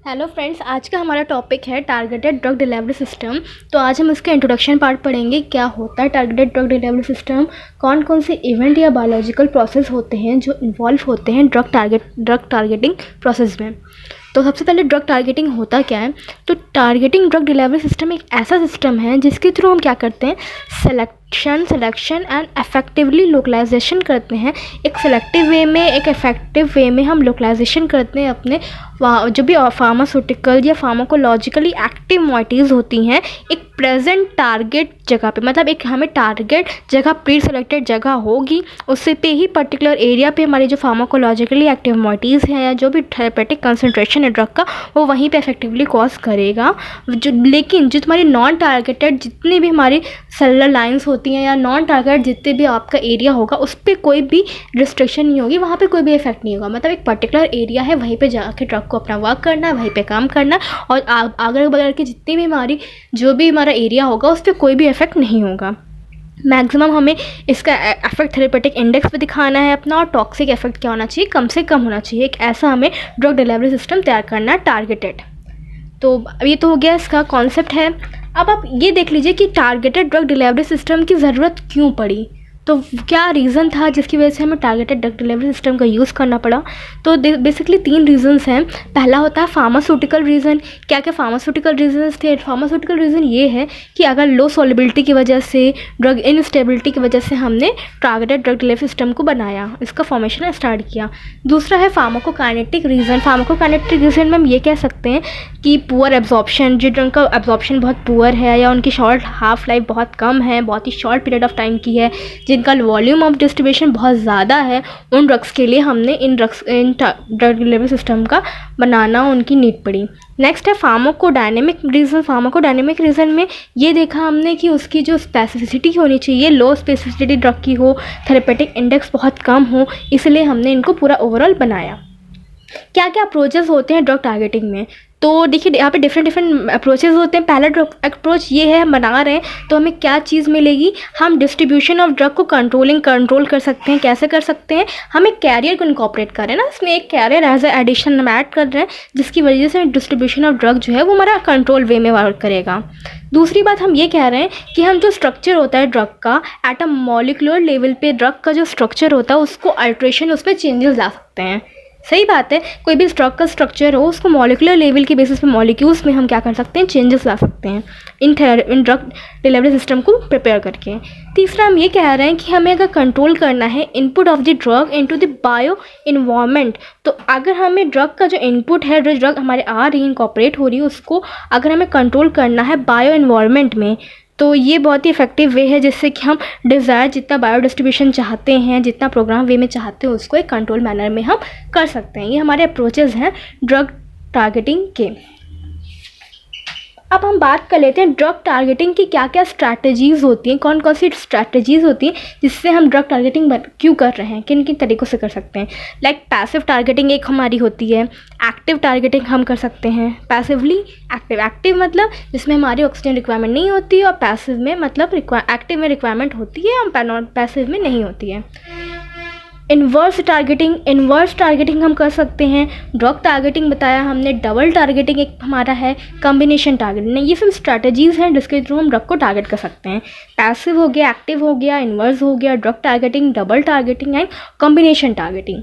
Hello friends, आज का हमारा टॉपिक है टारगेटेड ड्रग डिलीवरी सिस्टम। तो आज हम इसका इंट्रोडक्शन पार्ट पढ़ेंगे। क्या होता है टारगेटेड ड्रग डिलीवरी सिस्टम, कौन कौन से इवेंट या बायोलॉजिकल प्रोसेस होते हैं जो इन्वॉल्व होते हैं ड्रग टारगेटिंग प्रोसेस में। तो सबसे पहले ड्रग टारगेटिंग होता क्या है। तो टारगेटिंग ड्रग डिलीवरी सिस्टम एक ऐसा सिस्टम है जिसके थ्रू हम क्या करते हैं, सिलेक्शन एंड इफेक्टिवली लोकलाइजेशन करते हैं। एक सिलेक्टिव वे में, एक इफेक्टिव वे में हम लोकलाइजेशन करते हैं अपने जो भी फार्मास्यूटिकल या फार्माकोलॉजिकली एक्टिव मॉइटीज़ होती हैं एक प्रेजेंट टारगेट जगह पे। मतलब एक हमें टारगेट जगह प्री सेलेक्टेड जगह होगी, उससे पे ही पर्टिकुलर एरिया पे हमारी जो फार्माकोलॉजिकली एक्टिव मॉइटीज़ हैं या जो भी थेरेपेटिक कंसंट्रेशन है ड्रग का, वो वहीं पे इफेक्टिवली कॉज करेगा। लेकिन जो तुम्हारी नॉन टारगेटेड जितनी भी हमारी सेलुलर लाइंस होती हैं या नॉन टारगेट जितने भी आपका एरिया होगा, उस पर कोई भी रिस्ट्रिक्शन नहीं होगी, वहाँ पे कोई भी इफेक्ट नहीं होगा। मतलब एक पर्टिकुलर एरिया है, वहीं पे जाके ड्रग को अपना वर्क करना है, वहीं पे काम करना है, और अगल बगल की जितनी भी हमारी जो भी हमारा एरिया होगा उस पर कोई भी इफेक्ट नहीं होगा। मैक्सिमम हमें इसका इफेक्ट थेरेपेटिक इंडेक्स पे दिखाना है अपना, और टॉक्सिक इफेक्ट क्या होना चाहिए, कम से कम होना चाहिए। एक ऐसा हमें ड्रग डिलीवरी सिस्टम तैयार करना है टारगेटेड। तो ये तो हो गया, इसका कॉन्सेप्ट है। अब आप ये देख लीजिए कि टारगेटेड ड्रग डिलीवरी सिस्टम की ज़रूरत क्यों पड़ी। तो क्या रीज़न था जिसकी वजह से हमें टारगेटेड ड्रग डिलीवरी सिस्टम का यूज़ करना पड़ा। तो बेसिकली 3 रीज़न्स हैं। पहला होता है फार्मास्यूटिकल रीज़न। क्या क्या फार्मास्यूटिकल रीजंस थे। फार्मास्यूटिकल रीज़न ये है कि अगर लो सॉल्युबिलिटी की वजह से, ड्रग इनस्टेबिलिटी की वजह से हमने टारगेटेड ड्रग डिलीवरी सिस्टम को बनाया, इसका फॉर्मेशन स्टार्ट किया। दूसरा है फार्माकोकाइनेटिक रीज़न। फार्माकोकाइनेटिक रीज़न में हम ये कह सकते हैं कि पुअर एब्जॉर्प्शन, जो ड्रग का एब्जॉर्प्शन बहुत पुअर है या उनकी शॉर्ट हाफ लाइफ बहुत कम है, बहुत ही शॉर्ट पीरियड ऑफ टाइम की है, जिनका वॉल्यूम ऑफ डिस्ट्रीब्यूशन बहुत ज़्यादा है, उन ड्रग्स के लिए हमने इन ड्रग डिलीवरी सिस्टम का बनाना उनकी नीड पड़ी। नेक्स्ट है फार्माकोडायनेमिक रीज़न। फार्माकोडायनेमिक रीज़न में ये देखा हमने कि उसकी जो स्पेसिफिसिटी होनी चाहिए, लो स्पेसिफिसिटी ड्रग की हो, थेरेपेटिक इंडेक्स बहुत कम हो, इसलिए हमने इनको पूरा ओवरऑल बनाया। क्या क्या अप्रोचेस होते हैं ड्रग टारगेटिंग में। तो देखिए यहाँ पे डिफरेंट अप्रोचेस होते हैं। पहला अप्रोच ये है, हम बना रहे हैं तो हमें क्या चीज़ मिलेगी, हम डिस्ट्रीब्यूशन ऑफ ड्रग को कंट्रोल कर सकते हैं। कैसे कर सकते हैं, हम एक कैरियर को इनकॉर्पोरेट कर रहे हैं ना, इसमें एक कैरियर एज ए एडिशन हम ऐड कर रहे हैं, जिसकी वजह से डिस्ट्रीब्यूशन ऑफ ड्रग जो है वो हमारा कंट्रोल वे में वर्क करेगा। दूसरी बात हम ये कह रहे हैं कि हम जो स्ट्रक्चर होता है ड्रग का, एट अ मॉलिकुलर लेवल पे ड्रग का जो स्ट्रक्चर होता है उसको अल्ट्रेशन, उसमें चेंजेस ला सकते हैं। सही बात है, कोई भी ड्रग का स्ट्रक्चर हो उसको मॉलिकुलर लेवल के बेसिस पे मॉलिक्यूल्स में हम क्या कर सकते हैं, चेंजेस ला सकते हैं इन ड्रग डिलीवरी सिस्टम को प्रिपेयर करके। तीसरा हम ये कह रहे हैं कि हमें अगर कंट्रोल करना है input of the drug into the bio environment, तो अगर हमें ड्रग का जो इनपुट है, जो ड्रग हमारे आ रही है, इनकॉर्पोरेट हो रही है, उसको अगर हमें कंट्रोल करना है बायो इन्वायरमेंट में, तो ये बहुत ही इफेक्टिव वे है जिससे कि हम डिज़ायर जितना बायो डिस्ट्रीब्यूशन चाहते हैं, जितना प्रोग्राम वे में चाहते हैं, उसको एक कंट्रोल मैनर में हम कर सकते हैं। ये हमारे अप्रोचेस हैं ड्रग टारगेटिंग के। अब हम बात कर लेते हैं ड्रग टारगेटिंग की क्या क्या स्ट्रैटेजीज़ होती हैं, कौन कौन सी स्ट्रैटेजीज़ होती हैं जिससे हम ड्रग टारगेटिंग क्यों कर रहे हैं, किन किन तरीक़ों से कर सकते हैं। लाइक पैसिव टारगेटिंग एक हमारी होती है, एक्टिव टारगेटिंग हम कर सकते हैं। पैसिवली एक्टिव मतलब जिसमें हमारी ऑक्सीजन रिक्वायरमेंट नहीं होती है, और पैसिव में मतलब एक्टिव में रिक्वायरमेंट होती है और पैसिव में नहीं होती है। इन्वर्स टारगेटिंग हम कर सकते हैं। ड्रग टारगेटिंग बताया हमने, डबल टारगेटिंग एक हमारा है, कॉम्बिनेशन टारगेटिंग। ये सब स्ट्रैटेजीज़ हैं जिसके थ्रू हम ड्रग को टारगेट कर सकते हैं। पैसिव हो गया, एक्टिव हो गया, इन्वर्स हो गया, drug targeting, double targeting and combination targeting.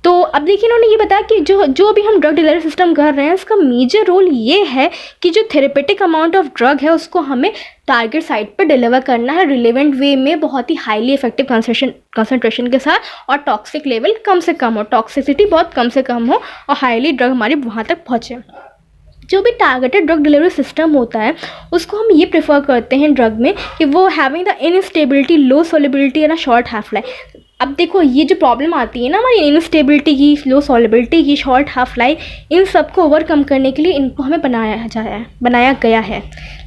तो अब देखिए इन्होंने ये बताया कि जो भी हम ड्रग डिलीवरी सिस्टम कर रहे हैं उसका मेजर रोल ये है कि जो थेरेपेटिक अमाउंट ऑफ ड्रग है उसको हमें टारगेट साइट पर डिलीवर करना है रिलेवेंट वे में, बहुत ही हाईली इफेक्टिव कंसंट्रेशन के साथ, और टॉक्सिक लेवल कम से कम हो, टॉक्सिसिटी बहुत कम से कम हो, और हाईली ड्रग हमारी वहाँ तक पहुँचे। जो भी टारगेटेड ड्रग डिलीवरी सिस्टम होता है उसको हम ये प्रेफर करते हैं ड्रग में कि वो having the instability, low solubility and short half life. अब देखो ये जो प्रॉब्लम आती है ना हमारी इनस्टेबिलिटी की, लो सॉल्युबिलिटी की, शॉर्ट हाफ लाइफ, इन सब को ओवरकम करने के लिए इनको हमें बनाया गया है।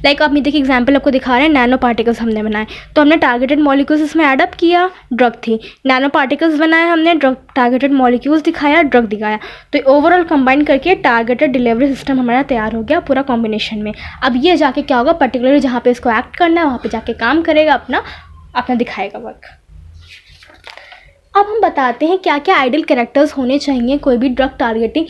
लाइक आप देखिए एग्जांपल आपको दिखा रहे हैं, नैनो पार्टिकल्स हमने बनाए, तो हमने टारगेटेड मॉलिक्यूल्स इसमें एडअप किया, ड्रग थी। नैनो पार्टिकल्स बनाए हमने, ड्रग टारगेटेड मॉलिक्यूल्स दिखाया, ड्रग दिखाया, तो ओवरऑल कंबाइन करके टारगेटेड डिलीवरी सिस्टम हमारा तैयार हो गया पूरा कॉम्बिनेशन में। अब ये जाके क्या होगा, पर्टिकुलरली जहाँ पे इसको एक्ट करना है वहाँ पे जाके काम करेगा, अपना दिखाएगा वर्क। अब हम बताते हैं क्या क्या आइडियल कैरेक्टर्स होने चाहिए कोई भी ड्रग टारगेटिंग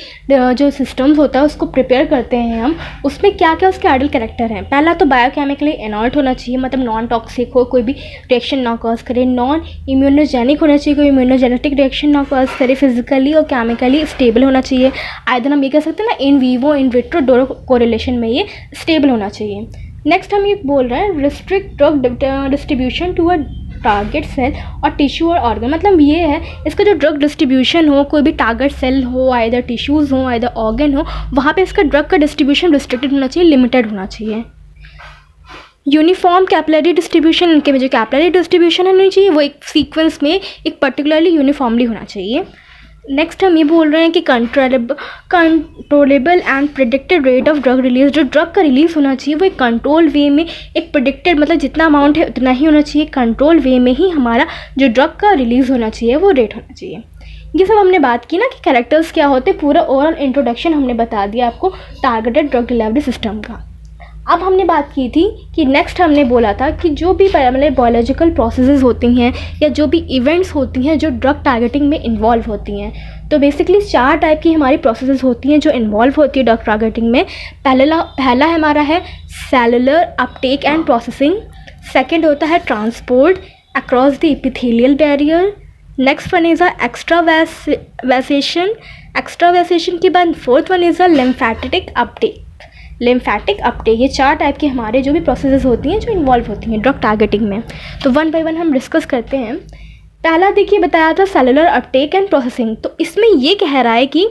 जो सिस्टम्स होता है उसको प्रिपेयर करते हैं हम, उसमें क्या क्या उसके आइडियल कैरेक्टर हैं। पहला तो बायोकेमिकली इनॉल्ट होना चाहिए, मतलब नॉन टॉक्सिक हो, कोई भी रिएक्शन ना कॉज करे। नॉन इम्यूनोजेनिक होना चाहिए, कोई इम्यूनोजेनेटिक रिएक्शन ना कॉज करे। फिजिकली और केमिकली स्टेबल होना चाहिए। आइदर हम ये कह सकते हैं ना इन वीवो इन विट्रो दोनों कोरिलेशन में ये स्टेबल होना चाहिए। नेक्स्ट हम ये बोल रहे हैं restrict drug distribution to a target cell और टिश्यू और ऑर्गन, मतलब ये है इसका जो ड्रग डिस्ट्रीब्यूशन हो, कोई भी टारगेट सेल हो, आइदर टिश्यूज़ हो, आइदर ऑर्गन हो, वहाँ पे इसका ड्रग का डिस्ट्रीब्यूशन रिस्ट्रिक्टेड होना चाहिए, लिमिटेड होना चाहिए। यूनिफॉर्म कैपिलरी डिस्ट्रीब्यूशन, इनके में जो कैपिलरी डिस्ट्रीब्यूशन होनी चाहिए वो एक सीक्वेंस में एक पर्टिकुलरली यूनिफॉर्मली होना चाहिए। नेक्स्ट हम ये बोल रहे हैं कि controllable and predicted rate of drug release, जो ड्रग का रिलीज होना चाहिए वो एक कंट्रोल वे में, एक प्रिडिक्टेड मतलब जितना अमाउंट है उतना ही होना चाहिए, कंट्रोल वे में ही हमारा जो ड्रग का रिलीज होना चाहिए वो रेट होना चाहिए। ये सब हमने बात की ना कि कैरेक्टर्स क्या होते, पूरा ओवरऑल इंट्रोडक्शन हमने बता दिया आपको टारगेटेड ड्रग डिलीवरी सिस्टम का। अब हमने बात की थी कि नेक्स्ट हमने बोला था कि जो भी मतलब बायोलॉजिकल प्रोसेसेस होती हैं या जो भी इवेंट्स होती हैं जो ड्रग टारगेटिंग में इन्वॉल्व होती हैं, तो बेसिकली 4 टाइप की हमारी प्रोसेसेस होती हैं जो इन्वॉल्व होती है ड्रग टारगेटिंग में। पहला हमारा है cellular uptake and processing. Second होता है transport across the epithelial barrier. Next one is extravasation. Extravasation के बाद fourth one is lymphatic uptake. Lymphatic uptake, ये 4 टाइप के हमारे जो भी प्रोसेसेस होती हैं जो इन्वॉल्व होती हैं ड्रग टारगेटिंग में। तो वन बाय वन हम डिस्कस करते हैं। पहला देखिए बताया था सेलुलर अपटेक एंड प्रोसेसिंग, तो इसमें ये कह रहा है कि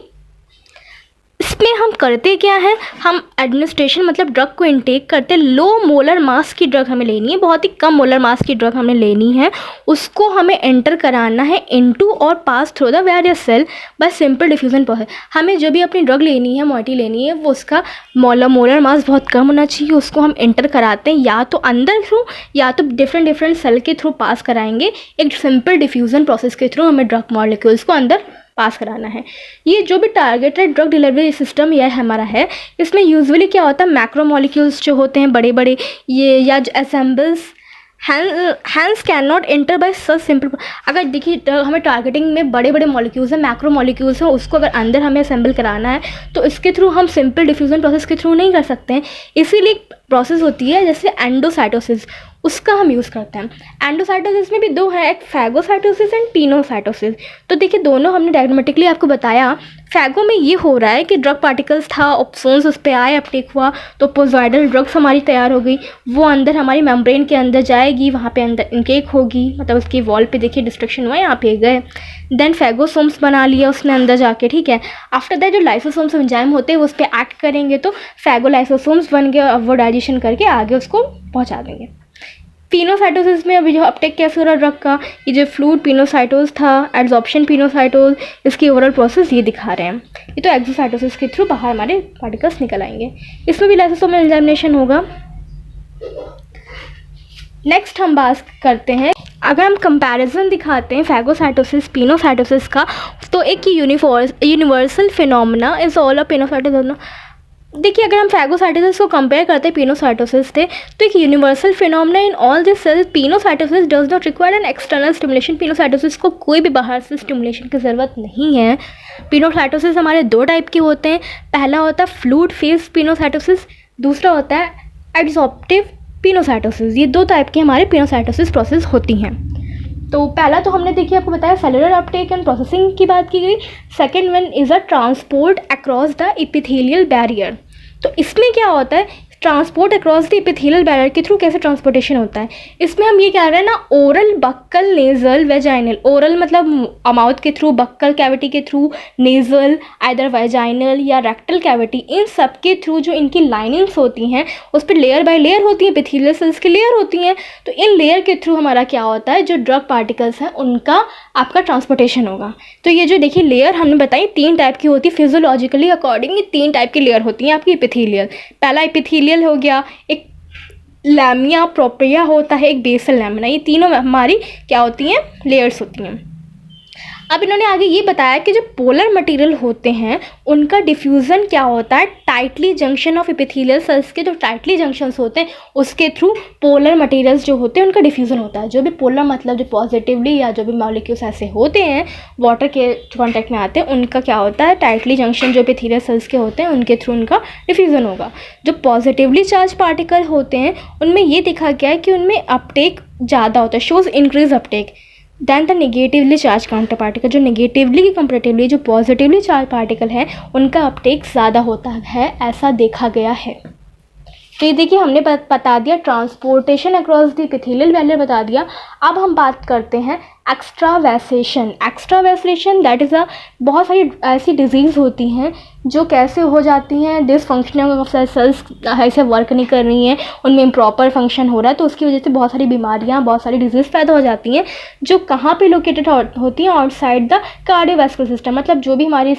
इसमें हम करते क्या है, हम एडमिनिस्ट्रेशन मतलब ड्रग को इनटेक करते, लो मोलर मास की ड्रग हमें लेनी है, बहुत ही कम मोलर मास की ड्रग हमें लेनी है, उसको हमें एंटर कराना है इनटू और pass through the various cell by simple diffusion process. हमें जो भी अपनी ड्रग लेनी है, मोइटी लेनी है, वो उसका मोलर मास बहुत कम होना चाहिए, उसको हम एंटर कराते हैं या तो अंदर थ्रू या तो डिफरेंट सेल के थ्रू पास कराएंगे। एक सिंपल डिफ्यूज़न प्रोसेस के थ्रू हमें ड्रग मॉलिक्यूल्स को अंदर पास कराना है। ये जो भी टारगेटेड ड्रग डिलीवरी सिस्टम यह हमारा है, इसमें यूजुअली क्या होता है, मैक्रो मॉलिक्यूल्स जो होते हैं बड़े बड़े ये या assembles hence can not enter by such simple. अगर देखिए हमें टारगेटिंग में बड़े बड़े मॉलिक्यूल्स हैं, मैक्रो मॉलिक्यूल्स हैं, उसको अगर अंदर हमें असेंबल कराना है तो इसके थ्रू हम सिंपल डिफ्यूजन प्रोसेस के थ्रू नहीं कर सकते हैं। इसीलिए प्रोसेस होती है जैसे एंडोसाइटोसिस, उसका हम यूज़ करते हैं। एंडोसाइटोसिस में भी 2 है, एक फैगोसाइटोसिस एंड पिनोसाइटोसिस। तो देखिए दोनों हमने डायग्रामेटिकली आपको बताया। फैगो में ये हो रहा है कि ड्रग पार्टिकल्स था, ऑप्सोन्स उस पर आए, अपटेक हुआ, तो पोजॉइडल ड्रग्स हमारी तैयार हो गई, वो अंदर हमारी मेम्ब्रेन के अंदर जाएगी, वहाँ पे अंदर इनकेक होगी, मतलब उसकी वॉल पे देखिए डिस्ट्रक्शन हुआ, यहाँ पे गए, देन फैगोसोम्स बना लिया उसने अंदर जाके, ठीक है। आफ्टर दैट जो लाइसोसोम्स एंजाइम होते हैं वो उस पर एक्ट करेंगे तो फैगोलाइसोसोम्स बन गए, अब वो डाइजेशन करके आगे उसको पहुँचा देंगे। पिनोसाइटोसिस में अभी जो अपटेक कैसे हो रहा है ड्रग का, ये जो फ्लूइड पिनोसाइटोज था, एड्सॉर्प्शन पिनोसाइटोज, इसकी ओवरऑल प्रोसेस ये दिखा रहे हैं। ये तो एक्सोसाइटोसिस के थ्रू बाहर हमारे पार्टिकल्स निकल आएंगे, इसमें भी लाइसोसोमल एंजाइमेशन होगा। नेक्स्ट हम बात करते हैं, अगर हम कंपैरिजन दिखाते हैं फैगोसाइटोसिस पिनोसाइटोसिस का, तो एक universal phenomena is all of pinocytosis. देखिए अगर हम फैगोसाइटोसिस को कंपेयर करते हैं पिनोसाइटोसिस से, तो एक universal phenomena in all this cells, pinocytosis does not require an external stimulation. Pinocytosis को कोई भी बाहर से स्टिमुलेशन की ज़रूरत नहीं है। पिनोसाइटोसिस हमारे 2 टाइप के होते हैं, पहला होता है फ्लूइड फेज पिनोसाइटोसिस, दूसरा होता है एड्सॉर्प्टिव पिनोसाइटोसिस। ये 2 टाइप के हमारे पिनोसाइटोसिस प्रोसेस होती हैं। तो पहला तो हमने देखिए आपको बताया सेलुलर अपटेक एंड प्रोसेसिंग की बात की गई। Second one is a transport across the epithelial barrier. तो इसमें क्या होता है, transport across the epithelial barrier के थ्रू कैसे ट्रांसपोर्टेशन होता है, इसमें हम ये कह रहे हैं ना oral, buccal, nasal, vaginal. Oral मतलब माउथ के थ्रू, बक्कल कैविटी के थ्रू, नेजल आइदर वेजाइनल या रेक्टल कैविटी, इन सब के थ्रू जो इनकी लाइनिंग्स होती हैं उस पर लेयर बाय लेयर होती हैं, एपिथेलियल सेल्स की लेयर होती हैं। तो इन लेयर के थ्रू हमारा क्या होता है, जो ड्रग पार्टिकल्स हैं उनका आपका ट्रांसपोर्टेशन होगा। तो ये जो देखिए लेयर हमने बताई 3 टाइप की होती है, फिजियोलॉजिकली अकॉर्डिंग 3 टाइप की लेयर होती हैं आपकी एपिथेलियल। पहला एपिथेलियल हो गया, एक लैमिया प्रोप्रिया होता है, एक बेसल लैमिना, ये तीनों हमारी क्या होती हैं, लेयर्स होती हैं। अब इन्होंने आगे ये बताया कि जो पोलर मटेरियल होते हैं उनका डिफ्यूज़न क्या होता है, tightly junction of epithelial cells के जो टाइटली जंक्शंस होते हैं उसके थ्रू पोलर मटेरियल्स जो होते हैं उनका डिफ्यूज़न होता है। जो भी पोलर मतलब जो पॉजिटिवली या जो भी मॉलिक्यूल्स ऐसे होते हैं वाटर के कॉन्टैक्ट में आते हैं उनका क्या होता है, टाइटली जंक्शन जो एपिथेलियल सेल्स के होते हैं उनके थ्रू उनका डिफ्यूज़न होगा। जो पॉजिटिवली चार्ज पार्टिकल होते हैं उनमें ये देखा गया है कि उनमें अपटेक ज़्यादा होता है, shows increase uptake than the negatively charge counter particle. जो नेगेटिवली की कंपेरेटिवली जो पॉजिटिवली चार्ज पार्टिकल है उनका अपटेक ज़्यादा होता है, ऐसा देखा गया है। तो ये देखिए हमने बता दिया transportation across the epithelial value बता दिया। अब हम बात करते हैं एक्स्ट्रावेसेशन। एक्स्ट्रावेसेशन दैट इज़ बहुत सारी ऐसी डिजीज़ होती हैं जो कैसे हो जाती हैं, डिसफंक्शनिंग ऑफ सेल्स ऐसे वर्क नहीं कर रही हैं, उनमें इम्प्रॉपर फंक्शन हो रहा है, तो उसकी वजह से बहुत सारी बीमारियां, बहुत सारी डिजीज़ पैदा हो जाती हैं जो कहाँ पे लोकेटेड होती हैं, आउटसाइड द कार्डियोवैस्कुलर सिस्टम। मतलब जो भी हमारी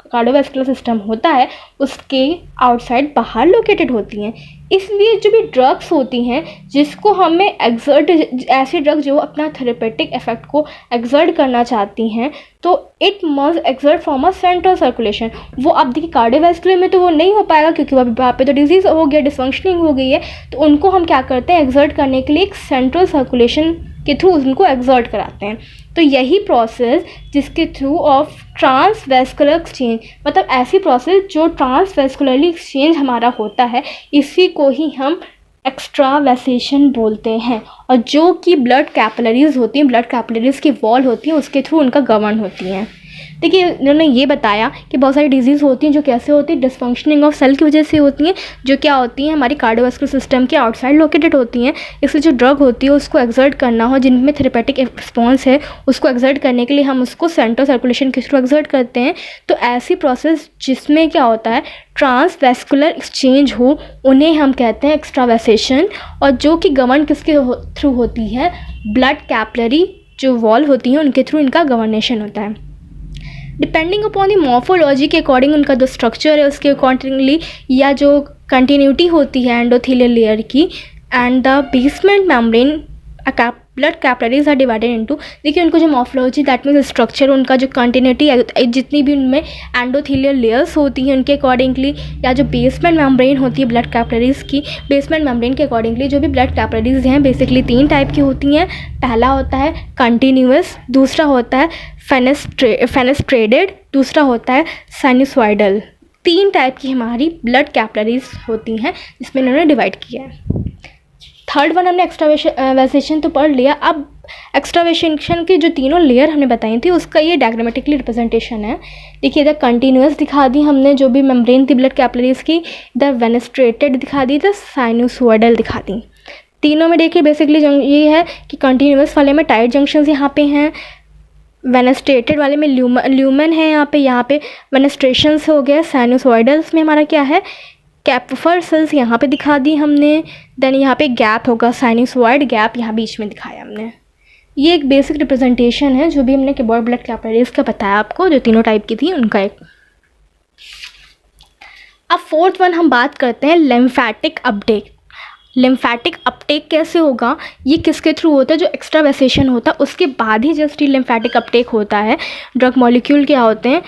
कार्डियोवैस्कुलर सिस्टम होता है उसके आउटसाइड बाहर लोकेटेड होती हैं। इसलिए जो भी ड्रग्स होती हैं जिसको हमें एक्सर्ट, ऐसी ड्रग जो अपना थेरेपेटिक इफेक्ट को एक्सर्ट करना चाहती हैं तो it must exert from a central circulation. वो अब देखिए कार्डियोवैस्कुलर में तो वो नहीं हो पाएगा क्योंकि वहाँ पे तो डिजीज़ हो गया, डिसफंक्शनिंग हो गई है, तो उनको हम क्या करते हैं, एक्सर्ट करने के लिए एक सेंट्रल सर्कुलेशन के थ्रू उनको एक्सर्ट कराते हैं। तो यही प्रोसेस जिसके थ्रू ऑफ ट्रांसवैस्कुलर एक्सचेंज, मतलब ऐसी प्रोसेस जो ट्रांसवैस्कुलरली एक्सचेंज हमारा होता है, इसी को ही हम एक्स्ट्रावेसेशन बोलते हैं। और जो कि ब्लड कैपिलरीज होती हैं, ब्लड कैपिलरीज की वॉल होती है उसके थ्रू उनका गवर्न होती हैं। देखिए इन्होंने ये बताया कि बहुत सारी डिजीज़ होती हैं जो कैसे होती है, डिसफंक्शनिंग ऑफ सेल की वजह से होती हैं, जो क्या होती हैं हमारी कार्डियोवैस्कुलर सिस्टम के आउटसाइड लोकेटेड होती हैं। इसलिए जो ड्रग होती है उसको एक्सर्ट करना हो, जिनमें थेरेपेटिक रिस्पॉन्स है, उसको एक्सर्ट करने के लिए हम उसको सेंट्रल सर्कुलेशन के थ्रू एक्सर्ट करते हैं। तो ऐसी प्रोसेस जिसमें क्या होता है ट्रांसवैस्कुलर एक्सचेंज हो उन्हें हम कहते हैं एक्स्ट्रावेसेशन। और जो कि गवर्न किसके थ्रू होती है, ब्लड कैपिलरी जो वॉल होती हैं उनके थ्रू इनका गवर्नेशन होता है। डिपेंडिंग अपॉन द मॉर्फोलॉजी के अकॉर्डिंग उनका जो स्ट्रक्चर है उसके अकॉर्डिंगली या जो कंटिन्यूटी होती है एंडोथेलियल लेयर की and the basement membrane blood capillaries are divided into. देखिए उनको जो मॉर्फोलॉजी दैट मीन्स स्ट्रक्चर, उनका जो कंटिन्यूटी जितनी भी उनमें एंडोथेलियल लेयर्स होती हैं उनके अकॉर्डिंगली, या जो बेसमेंट मेम्ब्रेन होती है ब्लड कैपिलरीज की, बेसमेंट मेम्ब्रेन के अकॉर्डिंगली जो भी ब्लड कैपिलरीज हैं बेसिकली 3 टाइप की होती हैं। पहला होता है कंटिन्यूअस, दूसरा होता है फेनेस्ट्रेटेड, दूसरा होता है साइनसॉइडल। 3 टाइप की हमारी ब्लड कैपिलरीज होती हैं जिसमें इन्होंने डिवाइड किया है। थर्ड वन हमने एक्स्ट्रावेसेशन तो पढ़ लिया। अब एक्स्ट्रावेसेशन की जो तीनों लेयर हमने बताई थी उसका ये डायग्रामेटिकली रिप्रेजेंटेशन है। देखिए इधर कंटिन्यूअस दिखा दी हमने जो भी मेम्ब्रेन थी ब्लड कैपिलरीज की, इधर वेनेस्ट्रेटेड दिखा दी, इधर साइनसॉइडल दिखा दी। तीनों में देखिए बेसिकली ये है कि कंटिन्यूअस वाले में टाइट जंक्शंस यहाँ पे हैं, वेनेस्ट्रेटेड वाले में ल्यूमेन है, यहाँ पे वेनेस्ट्रेशंस हो गया। साइनसॉइडल्स में हमारा क्या है, कैपिफर सेल्स यहाँ पे दिखा दी हमने, देन यहाँ पे गैप होगा, साइनसॉइड गैप यहाँ बीच में दिखाया हमने। ये एक बेसिक रिप्रेजेंटेशन है जो भी हमने ब्लड कैपिलरीज का बताया आपको, जो तीनों टाइप की थी उनका एक। अब फोर्थ वन हम बात करते हैं लिम्फेटिक अपटेक। लिम्फेटिक अपटेक कैसे होगा, ये किसके थ्रू होता है, जो एक्स्ट्रावेसेशन होता है उसके बाद ही जस्ट ये लिम्फेटिक अपटेक होता है। ड्रग मॉलिक्यूल क्या होते हैं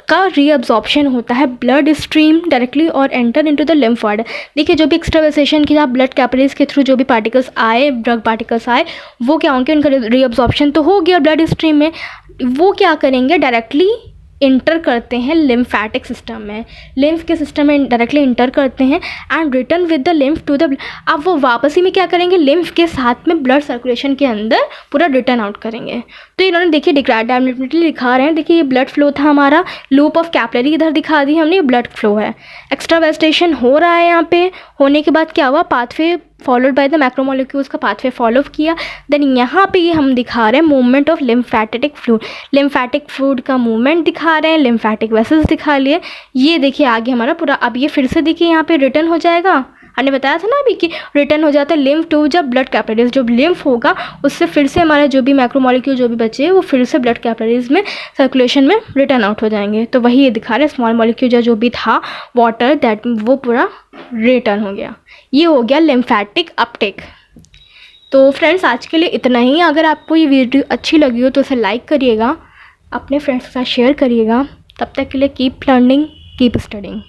का रीअब्जॉर्प्शन होता है ब्लड स्ट्रीम डायरेक्टली और एंटर इनटू द लिम्फॉइड। देखिए जो भी एक्स्ट्रावेसेशन की ब्लड कैपिलरीज के थ्रू जो भी पार्टिकल्स आए, ड्रग पार्टिकल्स आए, वो क्या होंगे, उनका रीअब्जॉर्प्शन तो हो गया ब्लड स्ट्रीम में, वो क्या करेंगे डायरेक्टली इंटर करते हैं लिम्फेटिक सिस्टम में, लिम्फ के सिस्टम में डायरेक्टली इंटर करते हैं and return with the lymph to the. अब वो वापसी में क्या करेंगे, लिम्फ के साथ में ब्लड सर्कुलेशन के अंदर पूरा रिटर्न आउट करेंगे। तो इन्होंने देखिए डायग्रामेटिकली दिखा रहे हैं। देखिए ये ब्लड फ्लो था हमारा, लूप ऑफ कैपिलरी इधर दिखा दी हमने, ब्लड फ्लो है। एक्स्ट्रावेसेशन हो रहा है यहाँ पे, होने के बाद क्या हुआ, pathway followed by the macromolecules का पाथवे फॉलो किया। देन यहाँ पे ये हम दिखा रहे हैं movement of lymphatic fluid, lymphatic fluid का मूवमेंट दिखा रहे हैं, लिम्फेटिक वेसल्स दिखा लिए। ये देखिए आगे हमारा पूरा, अब ये फिर से देखिए यहाँ पे रिटर्न हो जाएगा। हमने बताया था ना अभी कि रिटर्न हो जाता है लिम्फ टू जब ब्लड कैपिलरीज, जो लिम्फ होगा उससे फिर से हमारा जो भी मैक्रोमोलिक्यूल जो भी बचे वो फिर से ब्लड कैपिलरीज में सर्कुलेशन में रिटर्न आउट हो जाएंगे। तो वही ये दिखा रहे हैं, स्मॉल मॉलिक्यूल जो भी था वाटर दैट वो पूरा रिटर्न हो गया। ये हो गया लिम्फेटिक अपटेक। तो फ्रेंड्स आज के लिए इतना ही। अगर आपको ये वीडियो अच्छी लगी हो तो इसे लाइक करिएगा, अपने फ्रेंड्स के साथ शेयर करिएगा। तब तक के लिए कीप लर्निंग, कीप स्टडिंग।